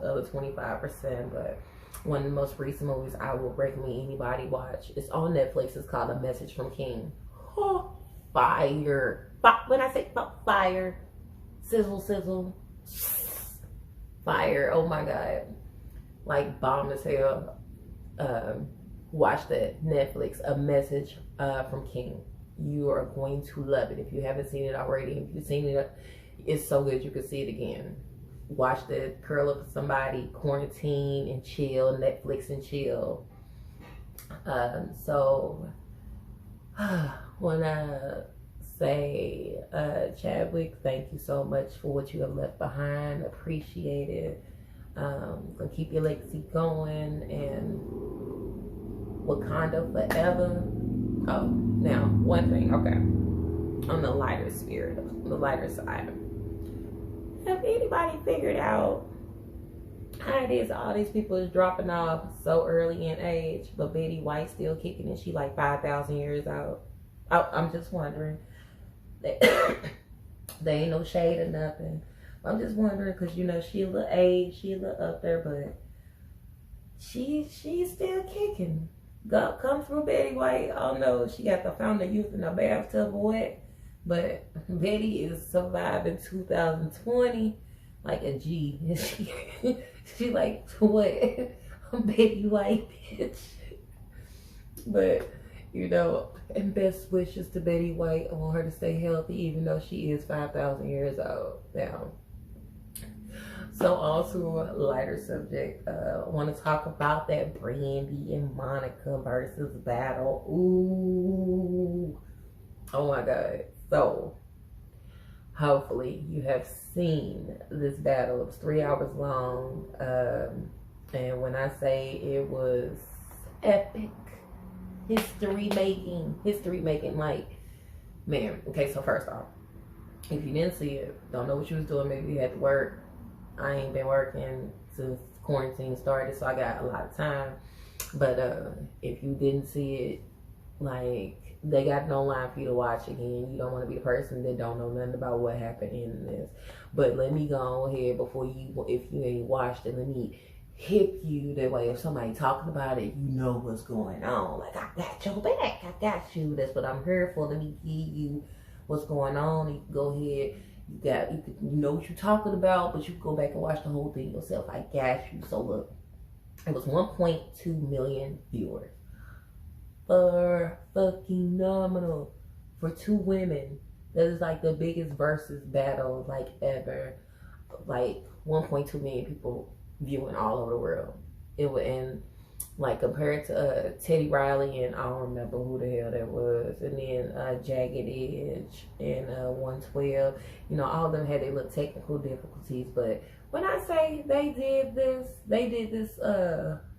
the other 25%. But one of the most recent movies I would recommend anybody watch. It's on Netflix. It's called A Message from King. Oh, fire. When I say fire, sizzle, sizzle, fire. Oh my God. Like bomb as hell. Watch that. Netflix, A Message from King. You are going to love it if you haven't seen it already. If you've seen it, it's so good you can see it again. Watch that, curl up with somebody, quarantine and chill, Netflix and chill. So when I say Chadwick, thank you so much for what you have left behind. Appreciate it. Gonna keep your legacy going, and Wakanda forever. Oh, now one thing, okay, on the lighter spirit, on the lighter side, have anybody figured out how it is all these people is dropping off so early in age, but Betty White still kicking and she like 5,000 years out? I'm just wondering. They ain't no shade or nothing. I'm just wondering, because you know she a little age, she a little up there, but she's still kicking. God come through Betty White. I don't know, she got the fountain of youth in the bathtub or what, but Betty is surviving 2020 like a G. She like, what? I'm Betty White, bitch. But you know, and best wishes to Betty White. I want her to stay healthy, even though she is 5,000 years old now. So on to a lighter subject. I want to talk about that Brandy and Monica versus battle. Ooh. Oh my God. So hopefully you have seen this battle. It was 3 hours long. And when I say it was epic, history making, like, man. Okay, so first off, if you didn't see it, don't know what you was doing, maybe you had to work. I ain't been working since quarantine started, so I got a lot of time. But if you didn't see it, like, they got no line for you to watch again. You don't want to be the person that don't know nothing about what happened in this. But let me go ahead before you, if you ain't watched it, let me hip you that way. If somebody talking about it, you know what's going on. Like, I got your back, I got you. That's what I'm here for. Let me give you what's going on. You can go ahead. You know what you're talking about, but you can go back and watch the whole thing yourself. I got you. So look, it was 1.2 million viewers. Fucking phenomenal for two women. That is like the biggest versus battle like ever. Like 1.2 million people viewing all over the world. It would end like compared to Teddy Riley and I don't remember who the hell that was, and then Jagged Edge and 112. You know, all of them had their little technical difficulties, but when I say they did this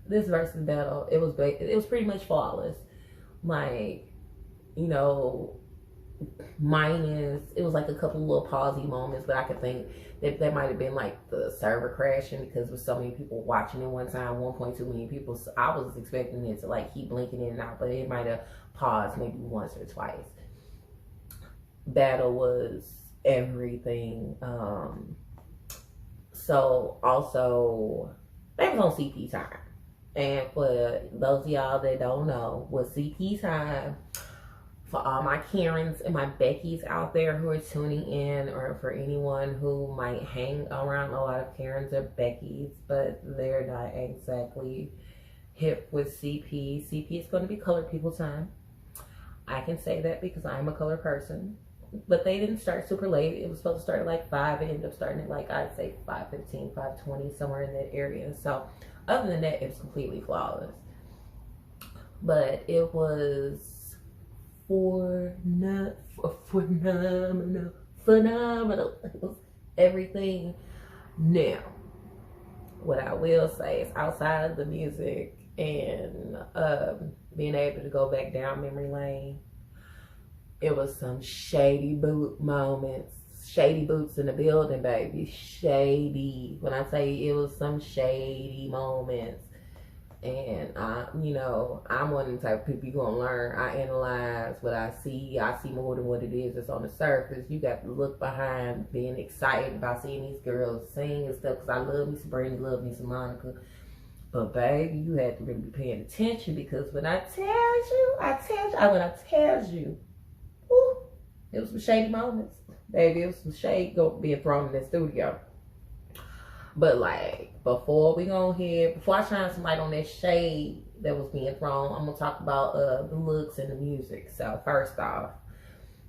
this versus battle, it was pretty much flawless. Like, you know, minus, it was like a couple little pausey moments, but I could think that might have been like the server crashing because with so many people watching at one time, 1.2 million people. So I was expecting it to like keep blinking in and out, but it might have paused maybe once or twice. Battle was everything. So also, they was on CP time. And for those of y'all that don't know what CP time, for all my Karens and my Beckys out there who are tuning in, or for anyone who might hang around a lot of Karens or Beckys, but they're not exactly hip with CP. CP is going to be colored people time. I can say that because I'm a colored person. But they didn't start super late. It was supposed to start at like 5. It ended up starting at like, I'd say 5:15, 5:20, somewhere in that area. So other than that, it was completely flawless. But it was phenomenal. It was everything. Now, what I will say is, outside of the music and being able to go back down memory lane, it was some shady boot moments. Shady boots in the building, baby. Shady. When I say it was some shady moments. And you know, I'm one of the type of people you're gonna learn. I analyze what I see. I see more than what it is that's on the surface. You got to look behind being excited about seeing these girls sing and stuff, because I love me some Brandy, love me some Monica. But baby, you had to really be paying attention, because when I tell you, woo, it was some shady moments. Baby, it was some shade being thrown in that studio. But like, before I shine some light on that shade that was being thrown, I'm gonna talk about the looks and the music. So first off,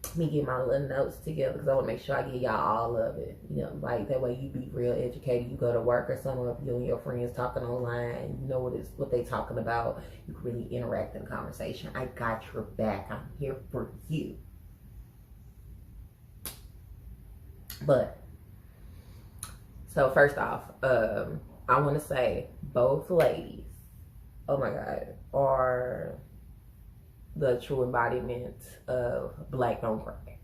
let me get my little notes together, because I want to make sure I get y'all all of it. You know, like that way you be real educated. You go to work or somewhere, you and your friends talking online, you know what they talking about. You can really interact in the conversation. I got your back. I'm here for you. But so first off, I want to say both ladies, oh my God, are the true embodiment of Black don't crack.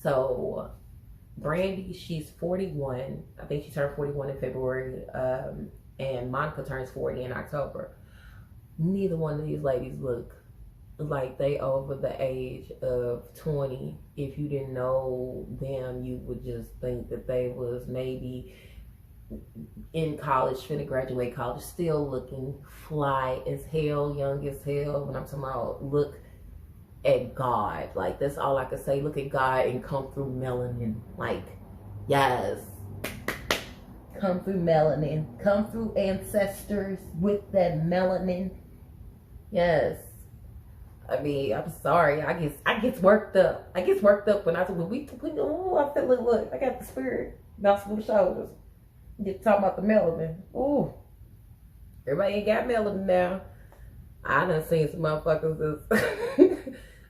So Brandy, she's 41. I think she turned 41 in February. And Monica turns 40 in October. Neither one of these ladies look like they over the age of 20. If you didn't know them, you would just think that they was maybe in college, finna graduate college, still looking fly as hell, young as hell. When I'm talking about look at God, like that's all I can say. Look at God and come through melanin. Like, yes, come through melanin, come through ancestors with that melanin. Yes. I mean, I'm sorry. I get worked up. I get worked up when I feel look. I got the spirit bouncing the shoulders. Get talking about the melanin. Ooh, everybody ain't got melanin now. I done seen some motherfuckers that's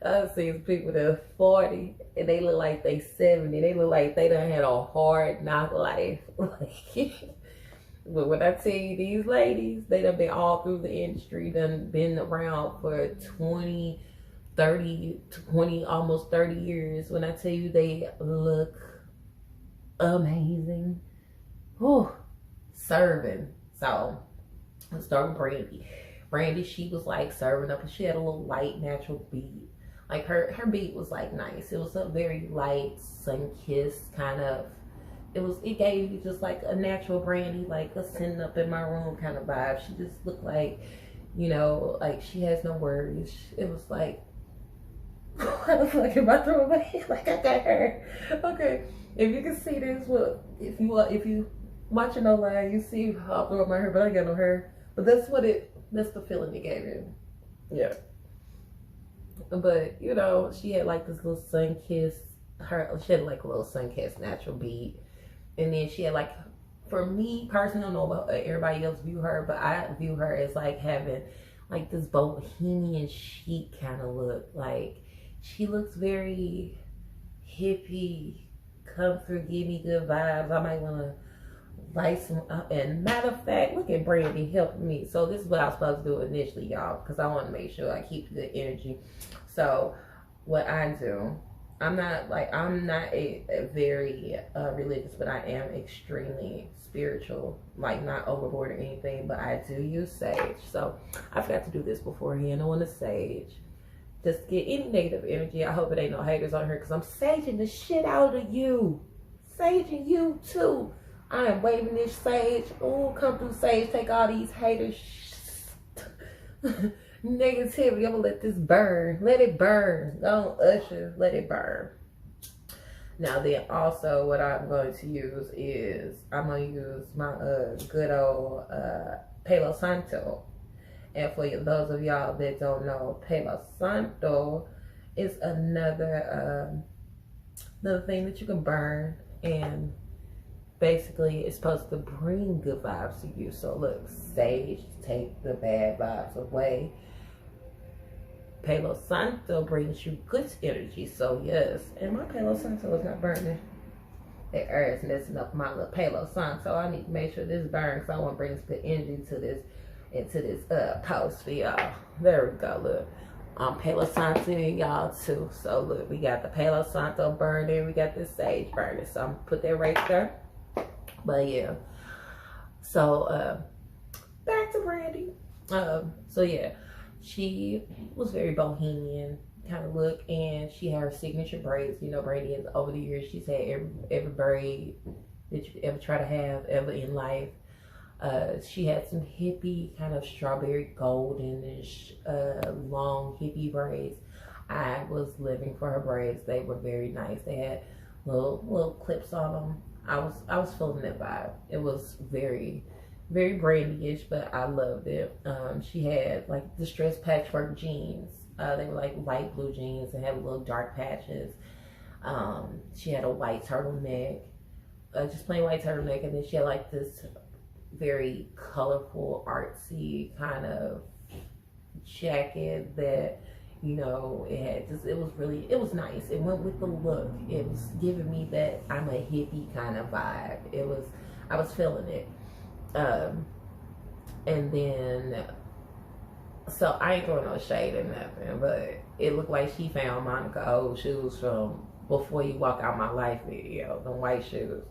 I done seen some people that are 40 and they look like they 70. They look like they done had a hard knock life. But when I tell you, these ladies, they done been all through the industry, done been around for 20, almost 30 years. When I tell you they look amazing. Whew, serving. So let's start with Brandy. Brandy, she was like serving up, and she had a little light, natural beat. Like her beat was like nice. It was a very light, sun-kissed kind of. It gave you just like a natural Brandy, like a sitting up in my room kind of vibe. She just looked like, you know, like she has no worries. It was like, I was like in my throat, like I got her. Okay, if you can see this, well, if you watching online, you see how I throw my hair, but I ain't got no hair. But that's the feeling it gave me. Yeah. But you know, she had like this little sun-kissed. She had like a little sun-kissed natural beat. And then she had like, for me personally, I don't know about everybody else view her, but I view her as like having like this bohemian chic kind of look. Like she looks very hippie, come through, give me good vibes. I might want to light some up. And matter of fact, look at Brandy helping me. So this is what I was supposed to do initially, y'all, because I want to make sure I keep good energy. So what I do, I'm not a very religious, but I am extremely spiritual, like not overboard or anything, but I do use sage. So I forgot to do this beforehand. I want to sage. Just get any negative energy. I hope it ain't no haters on her, because I'm saging the shit out of you. Saging you too. I am waving this sage. Ooh, come through sage. Take all these haters. Negativity. I'm gonna let this burn. Let it burn. Don't usher. Let it burn. Now then, also what I'm going to use is I'm gonna use my good old Palo Santo. And for those of y'all that don't know, Palo Santo is another thing that you can burn, and basically it's supposed to bring good vibes to you. So look, sage take the bad vibes away. Palo Santo brings you good energy. So yes, and my Palo Santo is not burning. The air is messing up my little Palo Santo. I need to make sure this burns. So I want to bring some good energy to this, into this post for y'all. There we go. Look, I'm Palo Santo and y'all too. So look, we got the Palo Santo burning. We got the sage burning. So I'm gonna put that right there. But yeah, so back to Brandy. So yeah, she was very bohemian kind of look, and she had her signature braids. You know, Brandy is over the years, she's had every braid that you could ever try to have ever in life. She had some hippie kind of strawberry goldenish long hippie braids. I was living for her braids. They were very nice. They had little clips on them. I was feeling that vibe. It was very, very Brandy-ish, but I loved it. She had like distressed patchwork jeans. They were like light blue jeans and had little dark patches. She had a white turtleneck, just plain white turtleneck, and then she had like this very colorful, artsy kind of jacket that, you know, it was nice. It went with the look. It was giving me that I'm a hippie kind of vibe. I was feeling it. And then, so I ain't throwing no shade or nothing, but it looked like she found Monica old shoes from Before You Walk Out My Life video, the white shoes.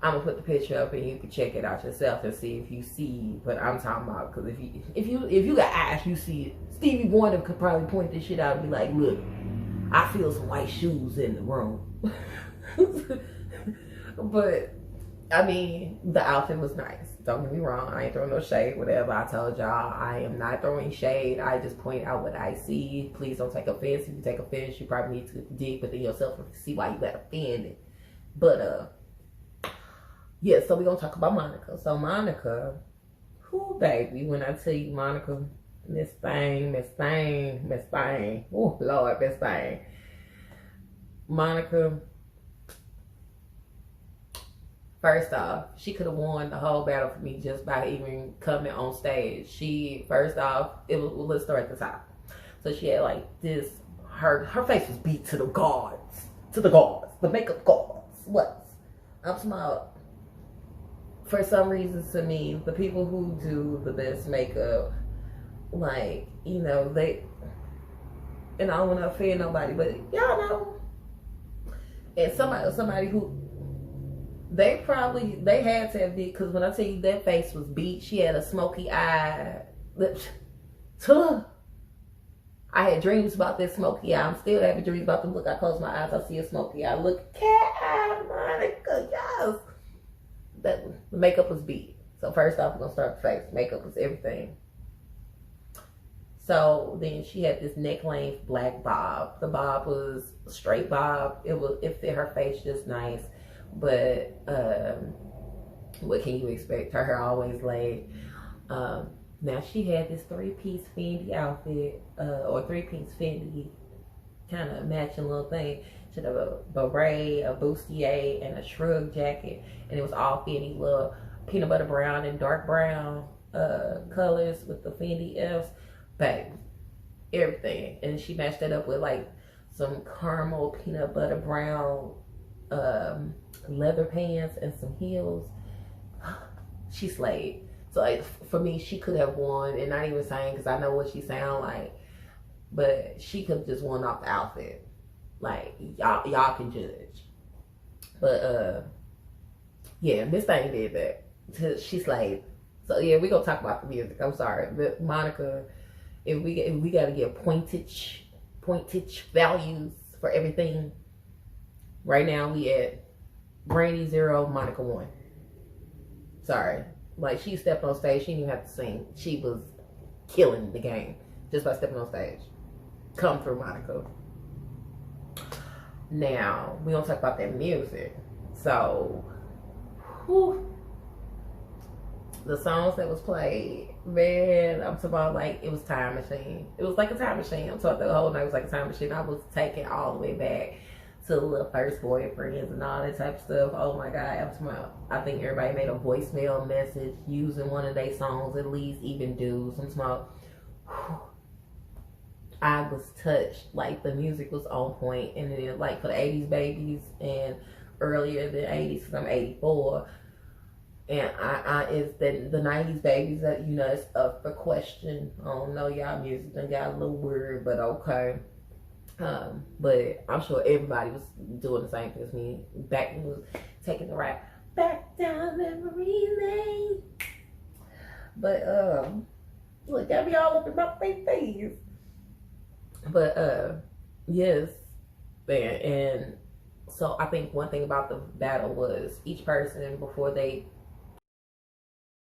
I'm gonna put the picture up and you can check it out yourself and see if you see what I'm talking about. Because if you got eyes, you see it. Stevie Wonder could probably point this shit out and be like, look, I feel some white shoes in the room. But I mean, the outfit was nice. Don't get me wrong. I ain't throwing no shade. Whatever I told y'all, I am not throwing shade. I just point out what I see. Please don't take offense. If you take offense, you probably need to dig within yourself and see why you got offended. But yeah, so we're going to talk about Monica. So Monica, who baby, when I tell you Monica, Miss Thing. Oh, Lord, Miss Thing. Monica, first off, she could have won the whole battle for me just by even coming on stage. First off, let's start at the top. So she had like this, her face was beat to the gods, the makeup gods. What? I'm smart. For some reason, to me, the people who do the best makeup, like, you know, and I don't want to offend nobody, but y'all know, and somebody who, they had to have did, because when I tell you that face was beat, she had a smoky eye. I had dreams about that smoky eye. I'm still having dreams about the look. I close my eyes, I see a smoky eye. Look, cat eye, Monica, yes. The makeup was beat. So first off, we're gonna start with the face. Makeup was everything. So then she had this neck length black bob. The bob was a straight bob. It fit her face just nice. But what can you expect? Her hair always laid. Now she had this three-piece Fendi outfit, or three-piece Fendi kind of matching little thing. She had a beret, a bustier, and a shrug jacket, and it was all Fendi, little peanut butter brown and dark brown colors with the Fendi F's, babe, everything. And she matched that up with like some caramel peanut butter brown leather pants and some heels. She slayed. So like, for me, she could have won, and not even saying because I know what she sound like, but she could have just won off the outfit. Like, y'all can judge. But yeah, Miss Thing did that. She slayed. So yeah, we gonna talk about the music. I'm sorry, but Monica, if we gotta get pointage values for everything, right now we at Brandy 0, Monica 1. Sorry. Like, she stepped on stage, she didn't even have to sing. She was killing the game just by stepping on stage. Come through, Monica. Now, we gonna talk about that music. So, whew, the songs that was played, man, I'm talking about, like, it was time machine. It was like a time machine. I'm talking the whole night was like a time machine. I was taken all the way back to the little first boyfriends and all that type of stuff. Oh my God, I'm talking about, I think everybody made a voicemail message using one of their songs, at least, even dudes. I'm talking about, whew, I was touched. Like, the music was on point. And then, like, for the 80s babies and earlier than 80s, because I'm 84, and it's the 90s babies that, you know, it's up for question. I don't know, y'all music done got a little weird, but okay. But I'm sure everybody was doing the same thing as me. Was taking the ride back down memory lane. But look, got me all up in my face. But yes, man. And so I think one thing about the battle was each person before they